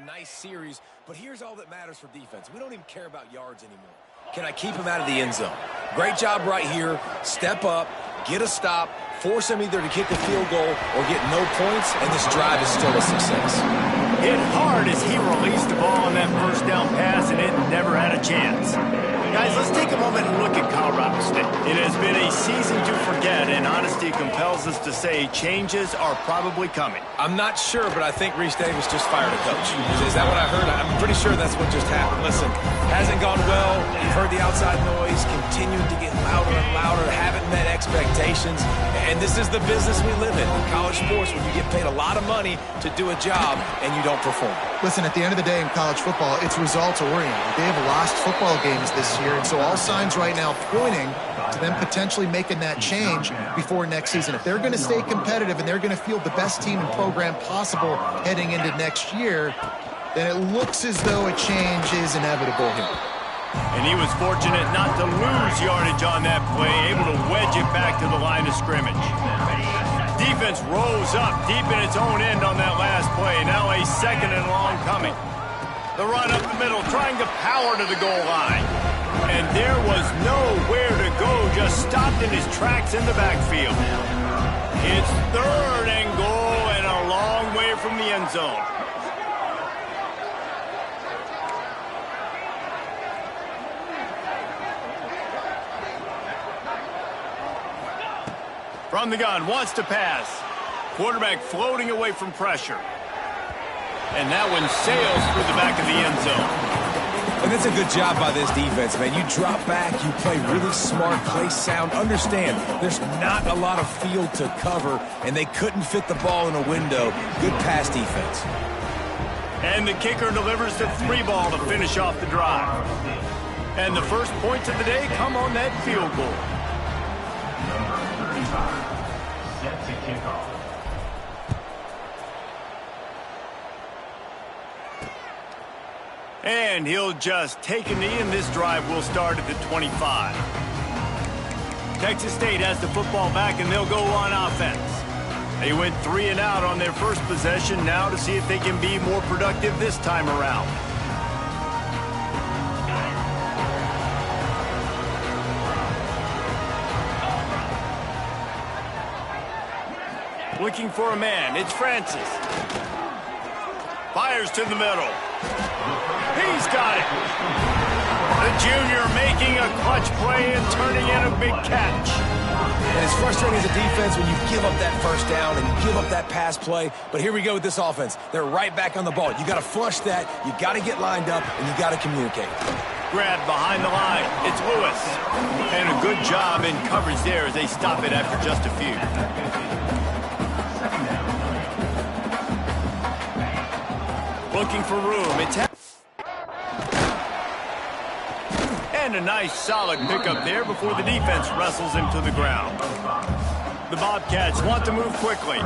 nice series, but here's all that matters for defense. We don't even care about yards anymore. Can I keep him out of the end zone? Great job right here. Step up, get a stop, force him either to kick a field goal or get no points, and this drive is still a success. Hit hard as he released the ball on that first down pass, and it never had a chance. Guys, let's take a moment and look at Colorado State. It has been a season to forget, and honesty compels us to say changes are probably coming. I'm not sure, but I think Reese Davis just fired a coach. Is that what I heard? I'm pretty sure that's what just happened. Listen, hasn't gone well. You've heard the outside noise, continued to get louder and louder, haven't met expectations, and this is the business we live in college sports, when you get paid a lot of money to do a job and you don't perform. Listen, at the end of the day in college football, it's results-oriented. They have lost football games this year, and so all signs right now pointing to them potentially making that change before next season. If they're going to stay competitive and they're going to field the best team and program possible heading into next year, then it looks as though a change is inevitable here. And he was fortunate not to lose yardage on that play, able to wedge it back to the line of scrimmage. Defense rose up deep in its own end on that last play. Now a second and long coming. The run up the middle, trying to power to the goal line. And there was nowhere to go, just stopped in his tracks in the backfield. It's third and goal and a long way from the end zone. From the gun, wants to pass. Quarterback floating away from pressure. And that one sails through the back of the end zone. And that's a good job by this defense, man. You drop back, you play really smart, play sound. Understand, there's not a lot of field to cover, and they couldn't fit the ball in a window. Good pass defense. And the kicker delivers the 3-ball to finish off the drive. And the first points of the day come on that field goal. Set to kick off. And he'll just take a knee, and this drive will start at the 25. Texas State has the football back, and they'll go on offense. They went 3 and out on their first possession, now to see if they can be more productive this time around. Looking for a man. It's Francis. Fires to the middle. He's got it. The junior making a clutch play and turning in a big catch. And it's frustrating as a defense when you give up that first down and you give up that pass play. But here we go with this offense. They're right back on the ball. You got to flush that. You got to get lined up, and you got to communicate. Grab behind the line. It's Lewis. And a good job in coverage there as they stop it after just a few. Looking for room. It's and a nice solid pickup there before the defense wrestles him to the ground. The Bobcats want to move quickly.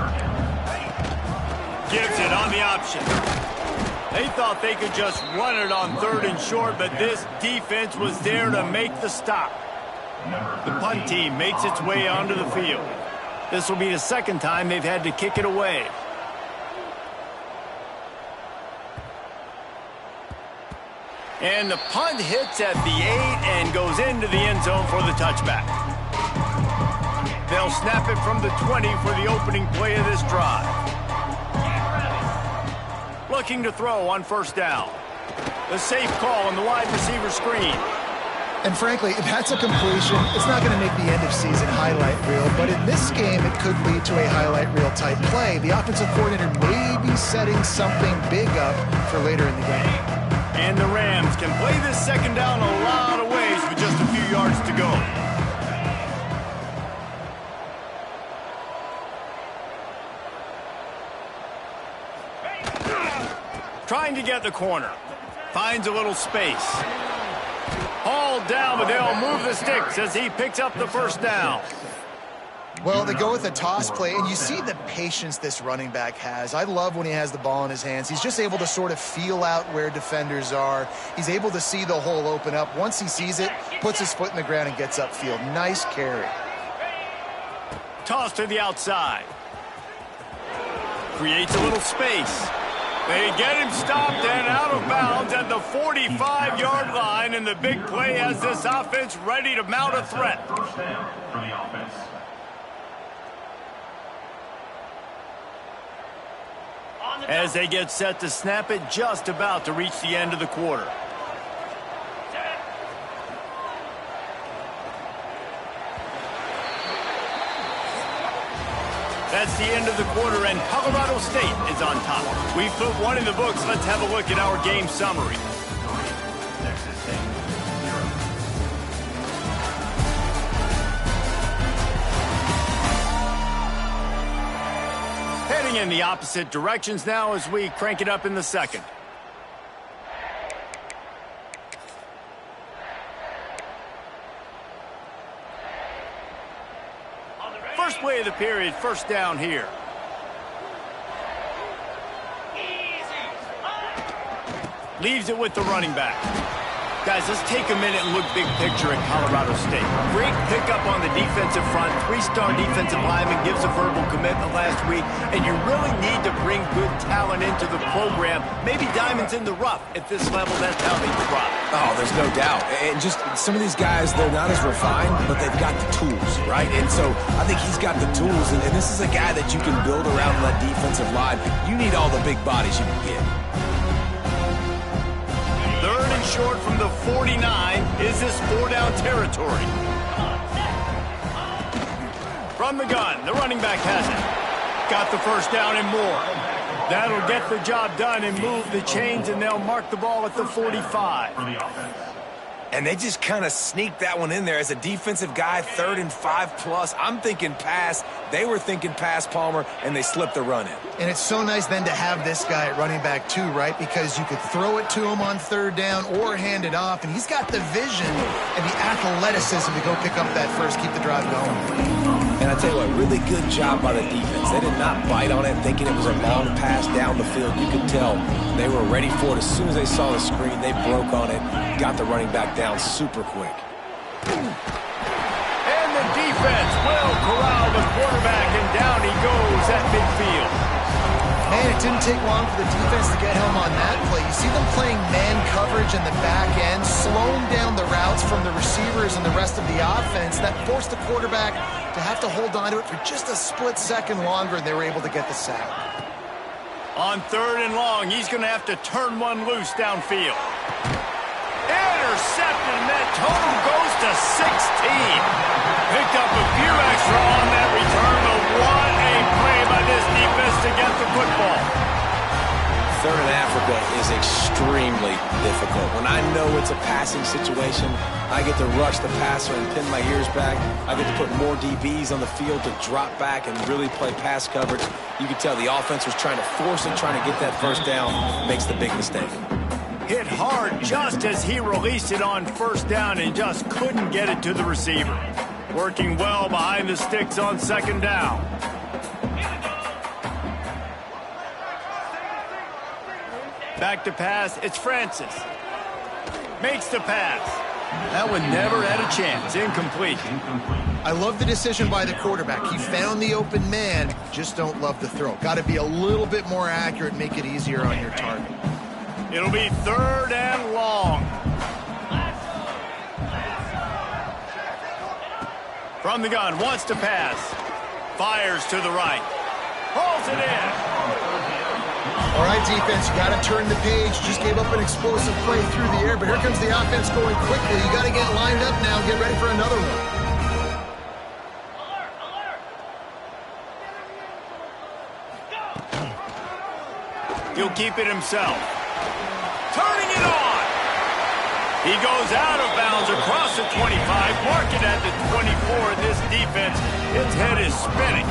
Gives it on the option. They thought they could just run it on 3rd and short, but this defense was there to make the stop. The punt team makes its way onto the field. This will be the second time they've had to kick it away. And the punt hits at the 8 and goes into the end zone for the touchback. They'll snap it from the 20 for the opening play of this drive. Looking to throw on first down. The safe call on the wide receiver screen. And frankly, if that's a completion, it's not going to make the end-of-season highlight reel, but in this game, it could lead to a highlight reel type play. The offensive coordinator may be setting something big up for later in the game. And the Rams can play this second down a lot of ways with just a few yards to go. Trying to get the corner. Finds a little space. Hauled down, but they'll move the sticks as he picks up the first down. Well, they go with a toss play, and you see the patience this running back has. I love when he has the ball in his hands. He's just able to sort of feel out where defenders are. He's able to see the hole open up. Once he sees it, puts his foot in the ground and gets upfield. Nice carry. Toss to the outside. Creates a little space. They get him stopped, and the 45-yard line, and the big play has this offense ready to mount a threat. First down for the offense. As they get set to snap it, just about to reach the end of the quarter. That's the end of the quarter, and Colorado State is on top. We've put one in the books. Let's have a look at our game summary. Texas State, 0. Heading in the opposite directions now as we crank it up in the second. First play of the period, first down here. Leaves it with the running back. Guys, let's take a minute and look big picture at Colorado State. Great pickup on the defensive front. Three-star defensive lineman gives a verbal commitment last week, and you really need to bring good talent into the program. Maybe diamonds in the rough. At this level, that's how they drop. Oh, there's no doubt. And just some of these guys, they're not as refined, but they've got the tools, right? And so I think he's got the tools, and this is a guy that you can build around that defensive line. You need all the big bodies you can get. Third and short from the 49. Is this four-down territory? From the gun, the running back has it. Got the first down and more. That'll get the job done and move the chains, and they'll mark the ball at the 45. For the offense. And they just kind of sneaked that one in there as a defensive guy, 3rd and 5+. I'm thinking pass. They were thinking pass, Palmer, and they slipped the run in. And it's so nice then to have this guy at running back too, right? Because you could throw it to him on 3rd down or hand it off, and he's got the vision and the athleticism to go pick up that first, keep the drive going. And I tell you what, really good job by the defense. They did not bite on it thinking it was a long pass down the field. You could tell they were ready for it. As soon as they saw the screen, they broke on it, got the running back down super quick. And the defense will corral the quarterback, and down he goes at midfield. Man, it didn't take long for the defense to get home on that play. You see them playing man coverage in the back end, slowing down the routes from the receivers and the rest of the offense. That forced the quarterback to have to hold on to it for just a split second longer, and they were able to get the sack. On 3rd and long, he's going to have to turn one loose downfield. Intercepted, and that total goes to 16. Picked up a few extra on that return, but what a play by this defense to get the football. 3rd and Africa is extremely difficult. When I know it's a passing situation, I get to rush the passer and pin my ears back. I get to put more DBs on the field to drop back and really play pass coverage. You can tell the offense was trying to force it, trying to get that first down, makes the big mistake. Hit hard just as he released it on 1st down and just couldn't get it to the receiver. Working well behind the sticks on 2nd down. Back to pass, it's Francis. Makes the pass. That one never had a chance. Incomplete. I love the decision by the quarterback. He found the open man, just don't love the throw. Got to be a little bit more accurate, make it easier on your target. It'll be 3rd and long. From the gun, wants to pass. Fires to the right. Pulls it in. All right, defense, you got to turn the page. Just gave up an explosive play through the air, but here comes the offense going quickly. You got to get lined up now, get ready for another one. He'll keep it himself. Turning it on. He goes out of bounds across the 25, mark it at the 24, and this defense, its head is spinning.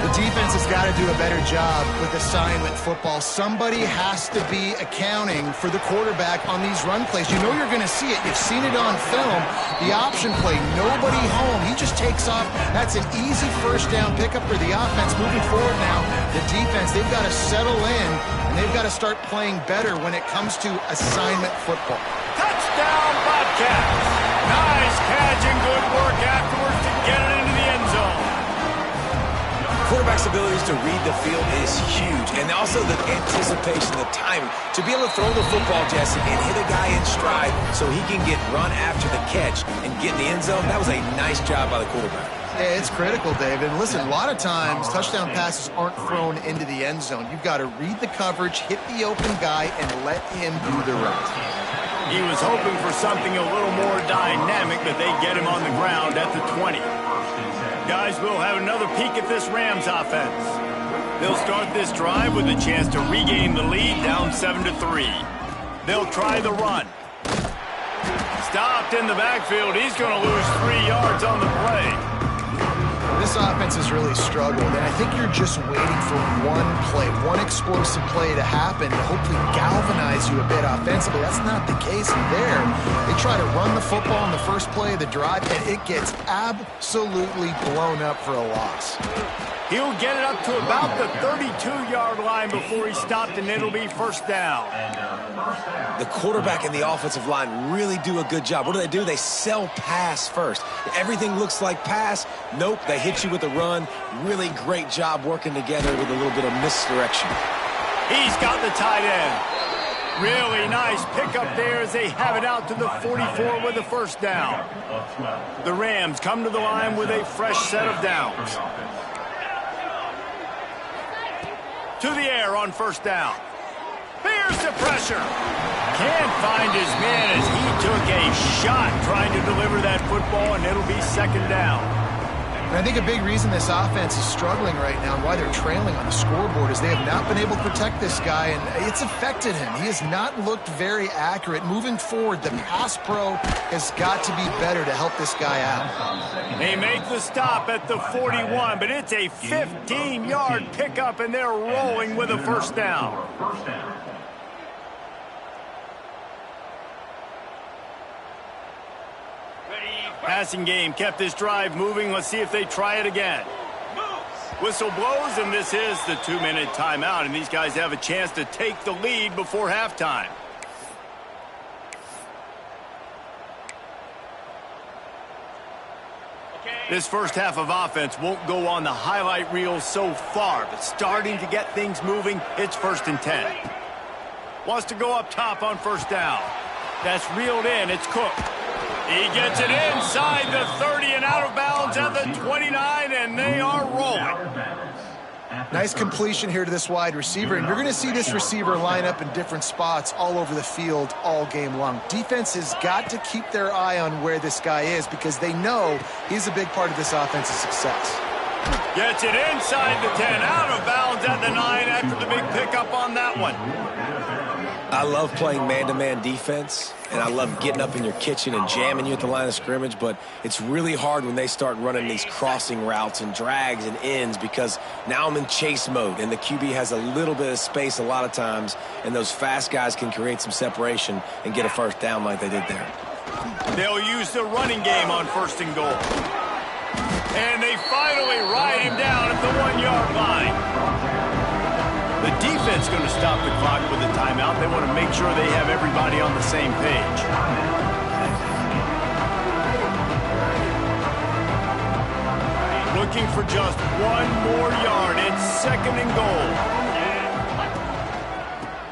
The defense has got to do a better job with assignment football. Somebody has to be accounting for the quarterback on these run plays. You know you're going to see it. You've seen it on film. The option play, nobody home. He just takes off. That's an easy first down pickup for the offense. Moving forward now, the defense, they've got to settle in, and they've got to start playing better when it comes to assignment football. Touchdown, Bobcats. Nice catch and good work afterwards to get it into the end zone. quarterback's abilities to read the field is huge. And also the anticipation, the timing. To be able to throw the football, Jesse, and hit a guy in stride so he can get run after the catch and get in the end zone, that was a nice job by the quarterback. Yeah, it's critical, David. And listen, a lot of times touchdown passes aren't thrown into the end zone. You've got to read the coverage, hit the open guy, and let him do the rest. He was hoping for something a little more dynamic, but they get him on the ground at the 20. Guys, we'll have another peek at this Rams offense. They'll start this drive with a chance to regain the lead, down 7-3. They'll try the run. Stopped in the backfield. He's going to lose 3 yards on the play. This offense has really struggled, and I think you're just waiting for one play, one explosive play to happen to hopefully galvanize you a bit offensively. That's not the case there. They try to run the football in the first play of the drive, and it gets absolutely blown up for a loss. He'll get it up to about the 32-yard line before he's stopped, and it'll be first down. The quarterback and the offensive line really do a good job. What do? They sell pass first. Everything looks like pass. Nope, they hit you with a run. Really great job working together with a little bit of misdirection. He's got the tight end. Really nice pickup there as they have it out to the 44 with a first down. The Rams come to the line with a fresh set of downs. To the air on first down. Bears the pressure. Can't find his man as he took a shot trying to deliver that football, and it'll be second down. And I think a big reason this offense is struggling right now and why they're trailing on the scoreboard is they have not been able to protect this guy, and it's affected him. He has not looked very accurate. Moving forward, the pass pro has got to be better to help this guy out. They make the stop at the 41, but it's a 15-yard pickup, and they're rolling with a first down. Passing game kept this drive moving. Let's see if they try it again. Whistle blows, and this is the 2-minute timeout, and these guys have a chance to take the lead before halftime. This first half of offense won't go on the highlight reel so far, but starting to get things moving. It's 1st and 10. Wants to go up top on first down. That's reeled in. It's Cook. He gets it inside the 30 and out of bounds at the 29, and they are rolling. Nice completion here to this wide receiver, and you're going to see this receiver line up in different spots all over the field all game long. Defense has got to keep their eye on where this guy is because they know he's a big part of this offense's success. Gets it inside the 10, out of bounds at the 9 after the big pickup on that one. I love playing man-to-man defense, and I love getting up in your kitchen and jamming you at the line of scrimmage, but it's really hard when they start running these crossing routes and drags and ends because now I'm in chase mode, and the QB has a little bit of space a lot of times, and those fast guys can create some separation and get a first down like they did there. They'll use the running game on 1st and goal. And they finally ride him down at the 1-yard line. The defense going to stop the clock with a timeout. They want to make sure they have everybody on the same page. Looking for just 1 more yard. It's 2nd and goal.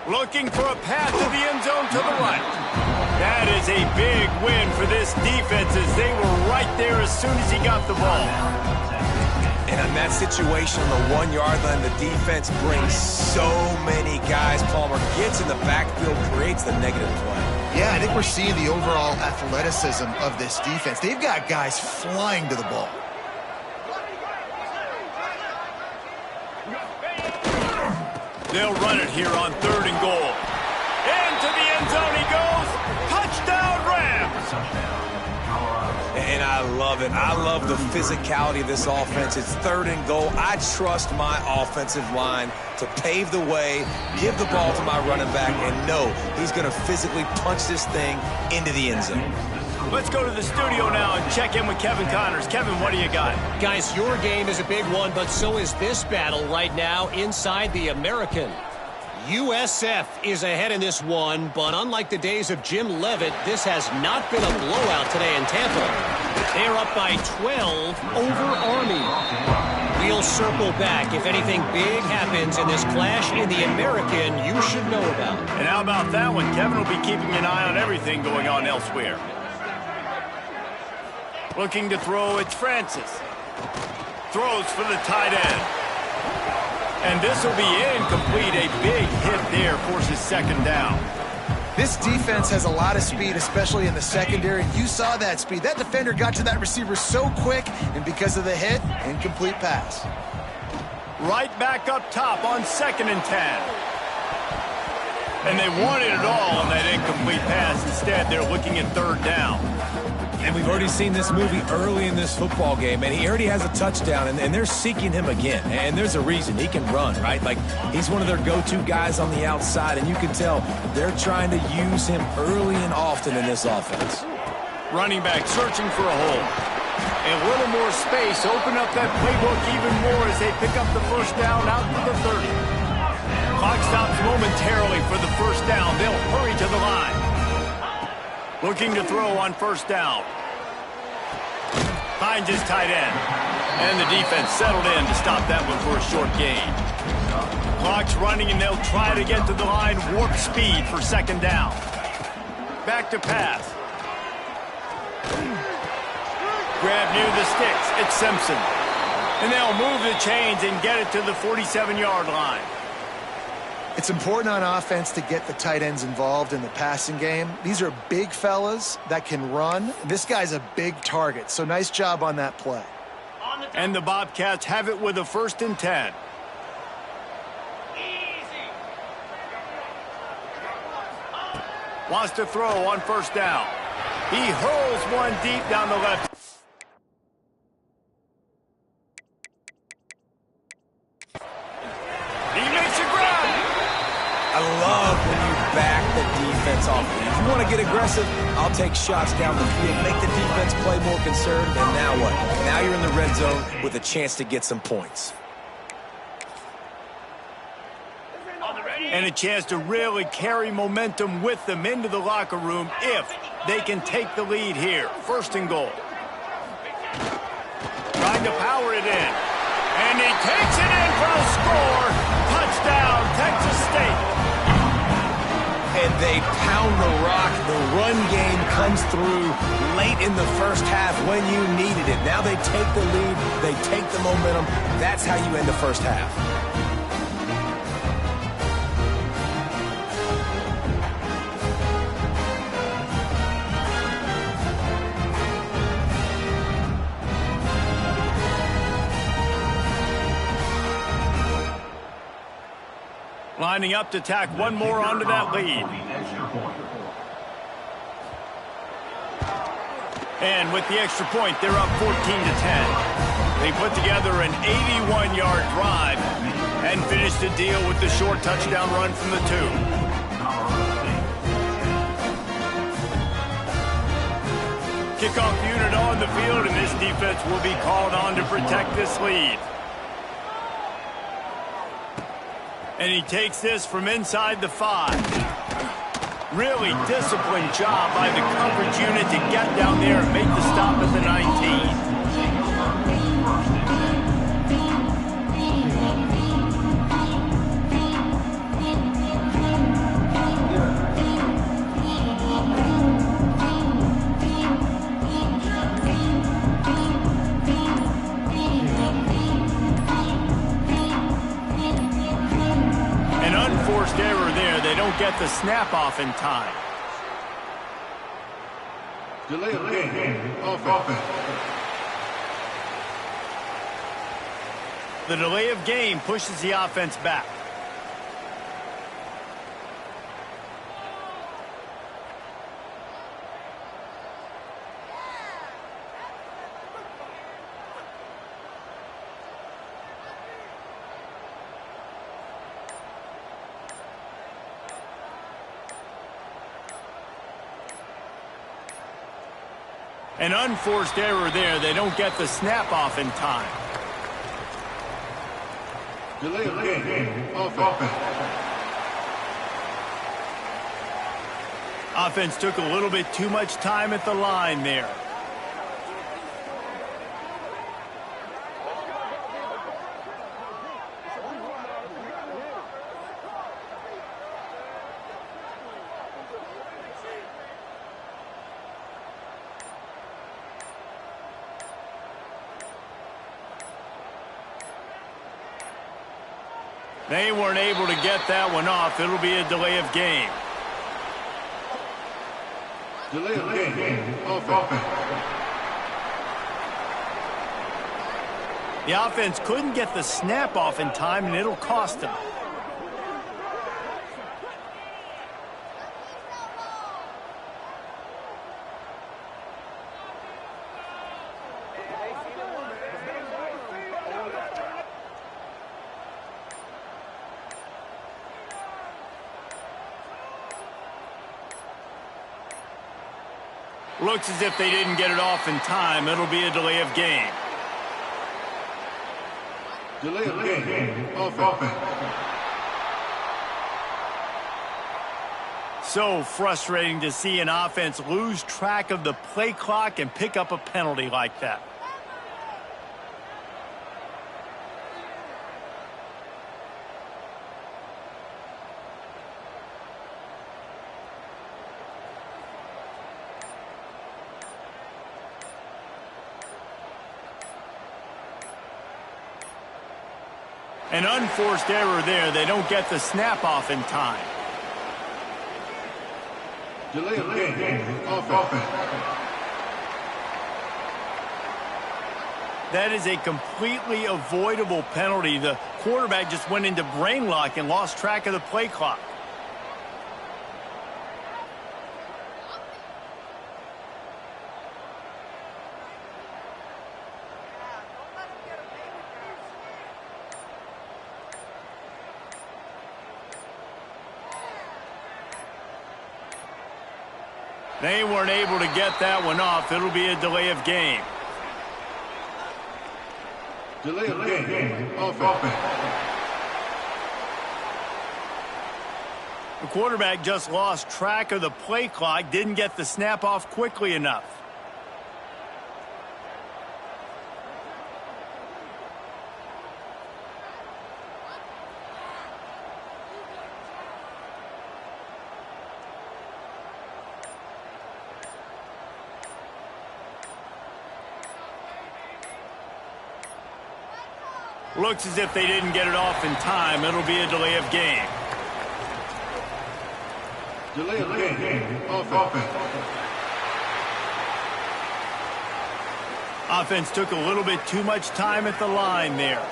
Looking for a path to the end zone to the right. That is a big win for this defense as they were right there as soon as he got the ball. And in that situation, on the 1-yard line, the defense brings so many guys. Palmer gets in the backfield, creates the negative play. Yeah, I think we're seeing the overall athleticism of this defense. They've got guys flying to the ball. They'll run it here on 3rd and goal. Into the end zone he goes. Touchdown, Rams! And I love it. I love the physicality of this offense. It's 3rd and goal. I trust my offensive line to pave the way, give the ball to my running back, and know he's going to physically punch this thing into the end zone. Let's go to the studio now and check in with Kevin Connors. Kevin, what do you got? Guys, your game is a big one, but so is this battle right now inside the American. USF is ahead in this one, but unlike the days of Jim Leavitt, this has not been a blowout today in Tampa. They're up by 12 over Army. We'll circle back. If anything big happens in this clash in the American, you should know about. And how about that one? Kevin will be keeping an eye on everything going on elsewhere. Looking to throw, it's Francis. Throws for the tight end. And this will be incomplete. A big hit there forces second down. This defense has a lot of speed, especially in the secondary. You saw that speed. That defender got to that receiver so quick, and because of the hit, incomplete pass. Right back up top on 2nd and 10. And they wanted it all on that incomplete pass. Instead, they're looking at 3rd down. And we've already seen this movie early in this football game, and he already has a touchdown, and they're seeking him again. And there's a reason. He can run, right? Like, he's one of their go-to guys on the outside, and you can tell they're trying to use him early and often in this offense. Running back searching for a hole. A little more space. Open up that playbook even more as they pick up the 1st down out to the 30. Clock stops momentarily for the 1st down. They'll hurry to the line. Looking to throw on 1st down. Finds his tight end. And the defense settled in to stop that one for a short gain. Clock's running, and they'll try to get to the line. Warp speed for 2nd down. Back to pass. Grab near the sticks. It's Simpson. And they'll move the chains and get it to the 47-yard line. It's important on offense to get the tight ends involved in the passing game. These are big fellas that can run. This guy's a big target, so nice job on that play. And the Bobcats have it with a 1st and 10. Wants to throw on 1st down. He hurls one deep down the left. I love when you back the defense off. If you want to get aggressive, I'll take shots down the field, make the defense play more conservative, and now what? Now you're in the red zone with a chance to get some points. And a chance to really carry momentum with them into the locker room if they can take the lead here. 1st and goal. Trying to power it in. And he takes it in for the score. Touchdown, Texas State. And they pound the rock. The run game comes through late in the 1st half when you needed it. Now they take the lead. They take the momentum. That's how you end the 1st half. Lining up to tack one more onto that lead. And with the extra point, they're up 14 to 10. They put together an 81-yard drive and finish the deal with the short touchdown run from the 2. Kickoff unit on the field, and this defense will be called on to protect this lead. And he takes this from inside the 5. Really disciplined job by the coverage unit to get down there and make the stop at the 19. Forced error there. They don't get the snap off in time. Delay of game. Offense. The delay of game pushes the offense back. An unforced error there. They don't get the snap off in time. Delay of game. Offense. Offense took a little bit too much time at the line there. They weren't able to get that one off. It'll be a delay of game. Delay of game. Offense. The offense couldn't get the snap off in time, and it'll cost them. Looks as if they didn't get it off in time. It'll be a delay of game. Delay of game. Offense. So frustrating to see an offense lose track of the play clock and pick up a penalty like that. An unforced error there. They don't get the snap off in time. Delay of game. Offense. That is a completely avoidable penalty. The quarterback just went into brain lock and lost track of the play clock. They weren't able to get that one off. It'll be a delay of game. Delay of game. Offense. The quarterback just lost track of the play clock, didn't get the snap off quickly enough. Looks as if they didn't get it off in time. It'll be a delay of game. Delay of game. Offense. Offense took a little bit too much time at the line there.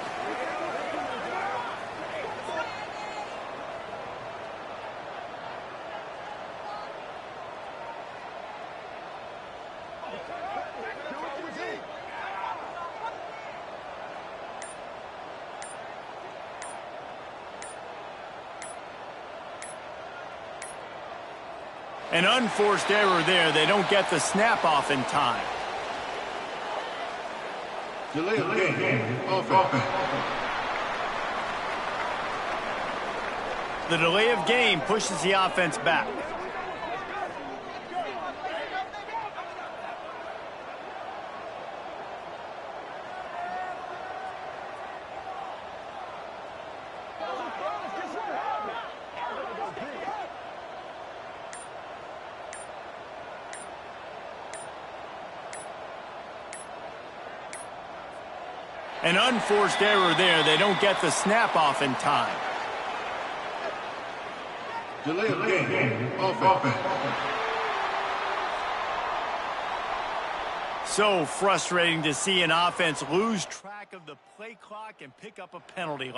An unforced error there. They don't get the snap off in time. Delay of game. Offense. The delay of game pushes the offense back. An unforced error there. They don't get the snap off in time. Delay of game. Offense. So frustrating to see an offense lose track of the play clock and pick up a penalty.